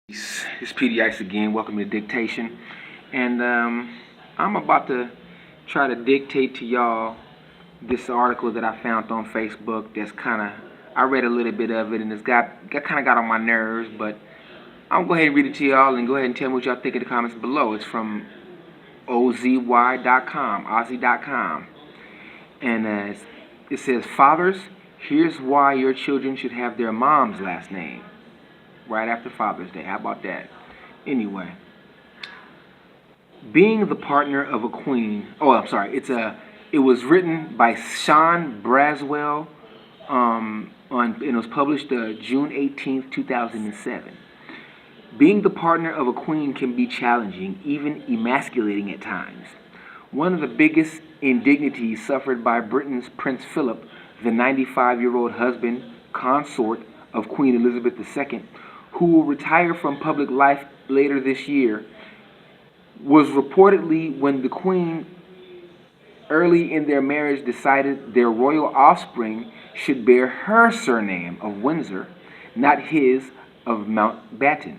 It's PDX again. Welcome to Dictation. And I'm about to try to dictate to y'all this article that I found on Facebook that's I read a little bit of it and it's got on my nerves, but I'm going to go ahead and read it to y'all and go ahead and tell me what y'all think in the comments below. It's from OZY.com, Ozzy.com. And it says, Fathers, here's why your children should have their mom's last name. Right after Father's Day. How about that? Anyway, being the partner of a queen. Oh, I'm sorry. It was written by Sean Braswell. It was published June 18th, 2007. Being the partner of a queen can be challenging, even emasculating at times. One of the biggest indignities suffered by Britain's Prince Philip, the 95-year-old husband, consort of Queen Elizabeth II, who will retire from public life later this year, was reportedly when the Queen, early in their marriage, decided their royal offspring should bear her surname of Windsor, not his of Mountbatten.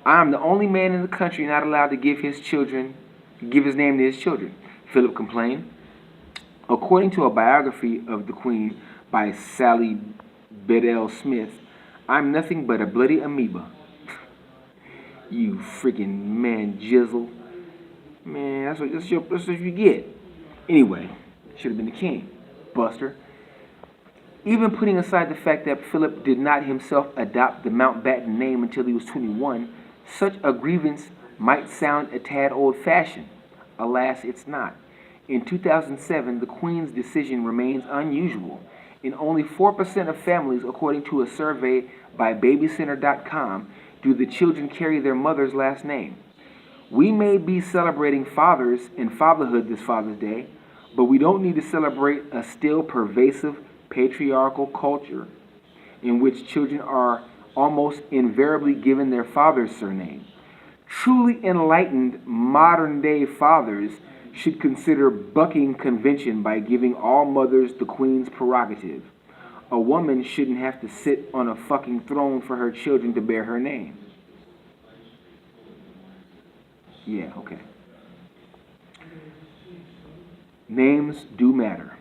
I am the only man in the country not allowed to give his name to his children, Philip complained. According to a biography of the Queen by Sally Bedell Smith, I'm nothing but a bloody amoeba. You freaking man jizzle. Man, that's what you get. Anyway, should have been the king. Buster. Even putting aside the fact that Philip did not himself adopt the Mountbatten name until he was 21, such a grievance might sound a tad old-fashioned. Alas, it's not. In 2007, the Queen's decision remains unusual. In only 4% of families, according to a survey by Babycenter.com, do the children carry their mother's last name. We may be celebrating fathers and fatherhood this Father's Day, but we don't need to celebrate a still pervasive patriarchal culture in which children are almost invariably given their father's surname. Truly enlightened modern-day fathers should consider bucking convention by giving all mothers the Queen's prerogative. A woman shouldn't have to sit on a fucking throne for her children to bear her name. Yeah, okay. Names do matter.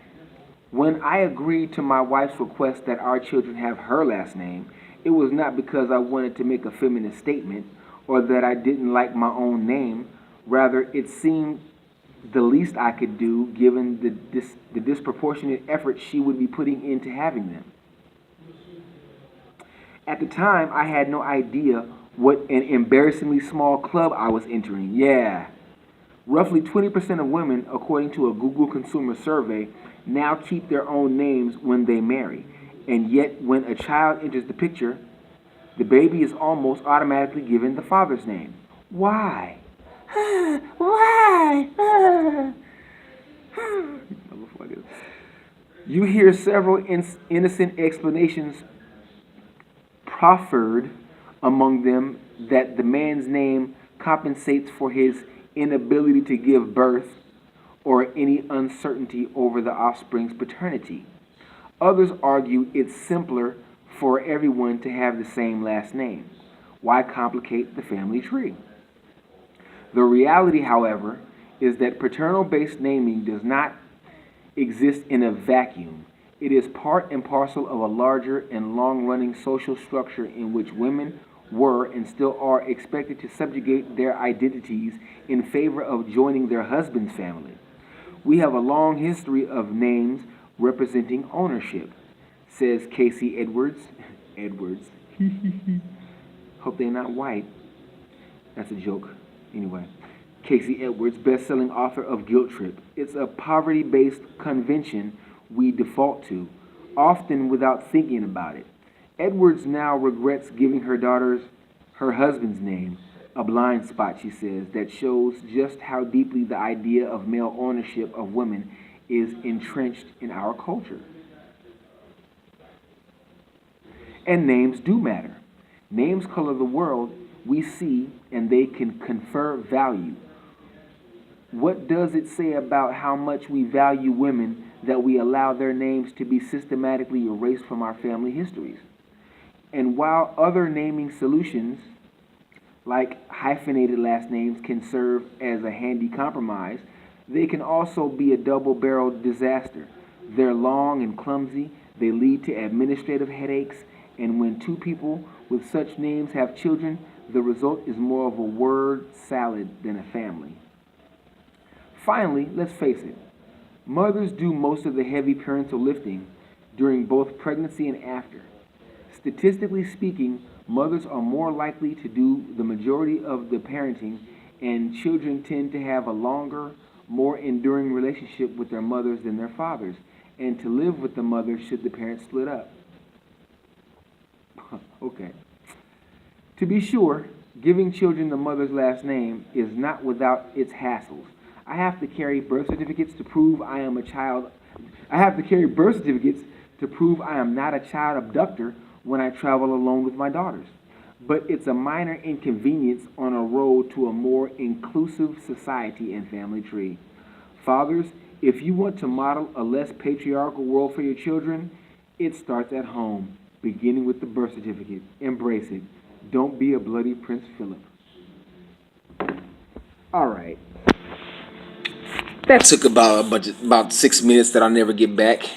When I agreed to my wife's request that our children have her last name, it was not because I wanted to make a feminist statement or that I didn't like my own name. Rather, it seemed the least I could do given the disproportionate effort she would be putting into having them. At the time, I had no idea what an embarrassingly small club I was entering. Yeah. Roughly 20% of women, according to a Google consumer survey, now keep their own names when they marry. And yet, when a child enters the picture, the baby is almost automatically given the father's name. Why? Why? You hear several innocent explanations proffered, among them that the man's name compensates for his inability to give birth or any uncertainty over the offspring's paternity. Others argue it's simpler for everyone to have the same last name. Why complicate the family tree? The reality, however, is that paternal-based naming does not exist in a vacuum. It is part and parcel of a larger and long-running social structure in which women were and still are expected to subjugate their identities in favor of joining their husband's family. We have a long history of names representing ownership, says Casey Edwards. Edwards. Hope they're not white. That's a joke. Anyway, Casey Edwards, best-selling author of Guilt Trip. It's a poverty-based convention we default to, often without thinking about it. Edwards now regrets giving her husband's name, a blind spot, she says, that shows just how deeply the idea of male ownership of women is entrenched in our culture. And names do matter. Names color the world we see, and they can confer value. What does it say about how much we value women that we allow their names to be systematically erased from our family histories? And while other naming solutions Like hyphenated last names can serve as a handy compromise, they can also be a double-barreled disaster. They're long and clumsy, they lead to administrative headaches, and when two people with such names have children, the result is more of a word salad than a family. Finally, let's face it, mothers do most of the heavy parental lifting during both pregnancy and after. Statistically speaking, mothers are more likely to do the majority of the parenting, and children tend to have a longer, more enduring relationship with their mothers than their fathers, and to live with the mother should the parents split up. Okay. To be sure, giving children the mother's last name is not without its hassles. I have to carry birth certificates to prove I am a child. I have to carry birth certificates to prove I am not a child abductor when I travel alone with my daughters. But it's a minor inconvenience on a road to a more inclusive society and family tree. Fathers, if you want to model a less patriarchal world for your children, it starts at home, beginning with the birth certificate. Embrace it. Don't be a bloody Prince Philip. All right. That took about 6 minutes that I'll never get back.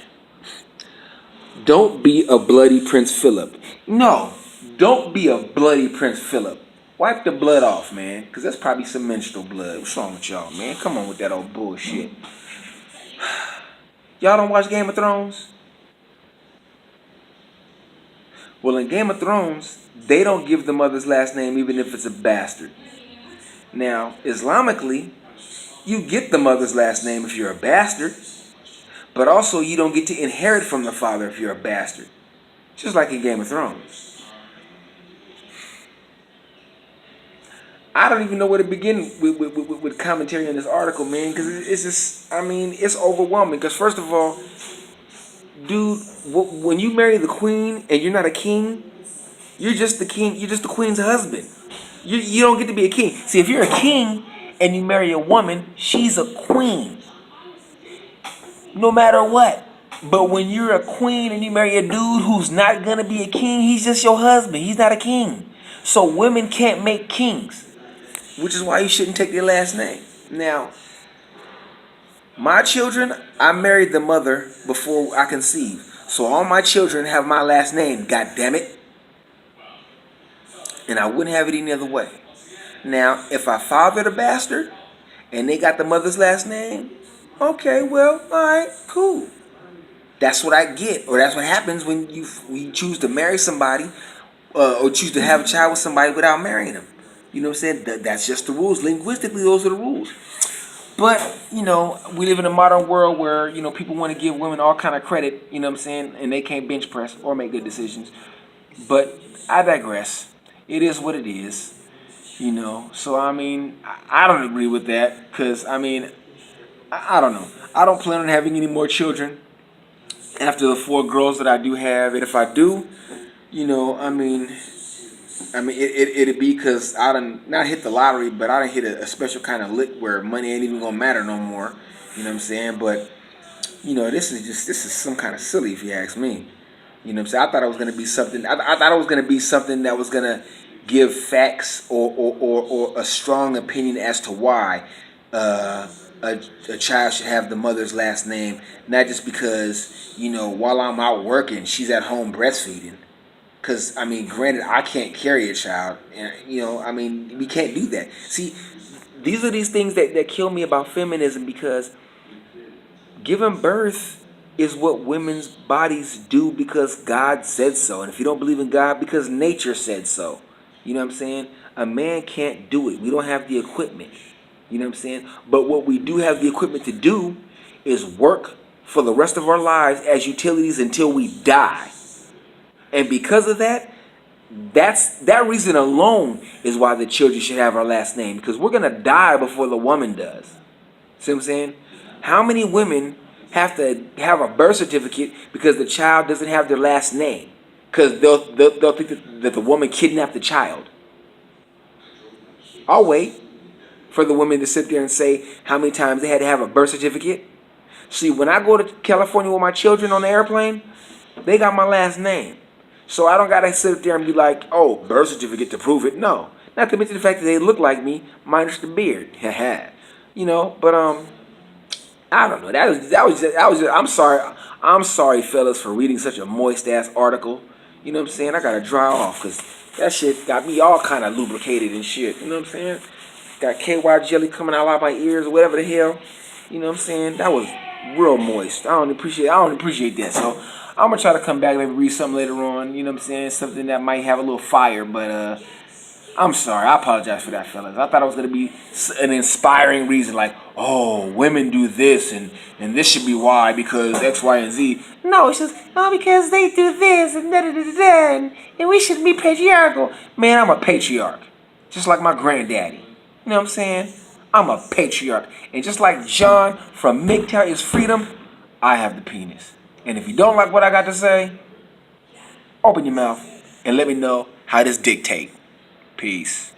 Don't be a bloody Prince Philip. No, don't be a bloody Prince Philip. Wipe the blood off, man, because that's probably some menstrual blood. What's wrong with y'all, man? Come on with that old bullshit. Y'all don't watch Game of Thrones? Well, in Game of Thrones, they don't give the mother's last name even if it's a bastard. Now, Islamically, you get the mother's last name if you're a bastard, but also you don't get to inherit from the father if you're a bastard. Just like in Game of Thrones. I don't even know where to begin with commentary on this article, man, because it's just, I mean, it's overwhelming. Because first of all, dude, when you marry the queen and you're not a king, you're just the king, you're just the queen's husband. You don't get to be a king. See, if you're a king and you marry a woman, she's a queen. No matter what. But when you're a queen and you marry a dude who's not going to be a king, he's just your husband. He's not a king. So women can't make kings, which is why you shouldn't take their last name. Now, my children, I married the mother before I conceived. So all my children have my last name, God damn it. And I wouldn't have it any other way. Now, if I fathered a bastard and they got the mother's last name, okay, well, all right, cool. That's what I get, or that's what happens when you choose to marry somebody or choose to have a child with somebody without marrying them. You know what I'm saying? That's just the rules. Linguistically, those are the rules. But, you know, we live in a modern world where, you know, people want to give women all kind of credit, you know what I'm saying, and they can't bench press or make good decisions. But I digress. It is what it is, you know. So, I mean, I don't agree with that because, I mean, I don't know. I don't plan on having any more children after the 4 girls that I do have. And if I do, you know, I mean, it'd be because I done not hit the lottery, but I done hit a special kind of lick where money ain't even gonna matter no more. You know what I'm saying? But, you know, this is some kind of silly if you ask me. You know what I'm saying? I thought it was gonna be something. I thought it was gonna be something that was gonna give facts or a strong opinion as to why a child should have the mother's last name, not just because, you know, while I'm out working, she's at home breastfeeding. Because, I mean, granted, I can't carry a child. And, you know, I mean, we can't do that. See, these are these things that kill me about feminism, because giving birth is what women's bodies do because God said so. And if you don't believe in God, because nature said so. You know what I'm saying? A man can't do it. We don't have the equipment. You know what I'm saying? But what we do have the equipment to do is work for the rest of our lives as utilities until we die. And because of that, that reason alone is why the children should have our last name. Because we're going to die before the woman does. See what I'm saying? How many women have to have a birth certificate because the child doesn't have their last name? Because they'll think that the woman kidnapped the child. I'll wait for the women to sit there and say how many times they had to have a birth certificate. See, when I go to California with my children on the airplane, they got my last name. So I don't got to sit there and be like, oh, birth certificate to prove it. No. Not to mention the fact that they look like me, minus the beard. You know, but I don't know. I'm sorry, fellas, for reading such a moist ass article. You know what I'm saying? I gotta dry off because that shit got me all kind of lubricated and shit. You know what I'm saying? Got KY jelly coming out of my ears or whatever the hell. You know what I'm saying? That was real moist. I don't appreciate that. So I'm gonna try to come back, maybe read something later on. You know what I'm saying? Something that might have a little fire, but I'm sorry. I apologize for that, fellas. I thought it was going to be an inspiring reason, like, oh, women do this, and this should be why, because X, Y, and Z. No, it's just, oh, because they do this, and da-da-da-da-da, and we shouldn't be patriarchal. Man, I'm a patriarch. Just like my granddaddy. You know what I'm saying? I'm a patriarch. And just like John from MGTOW is freedom, I have the penis. And if you don't like what I got to say, open your mouth and let me know how this dictate. Peace.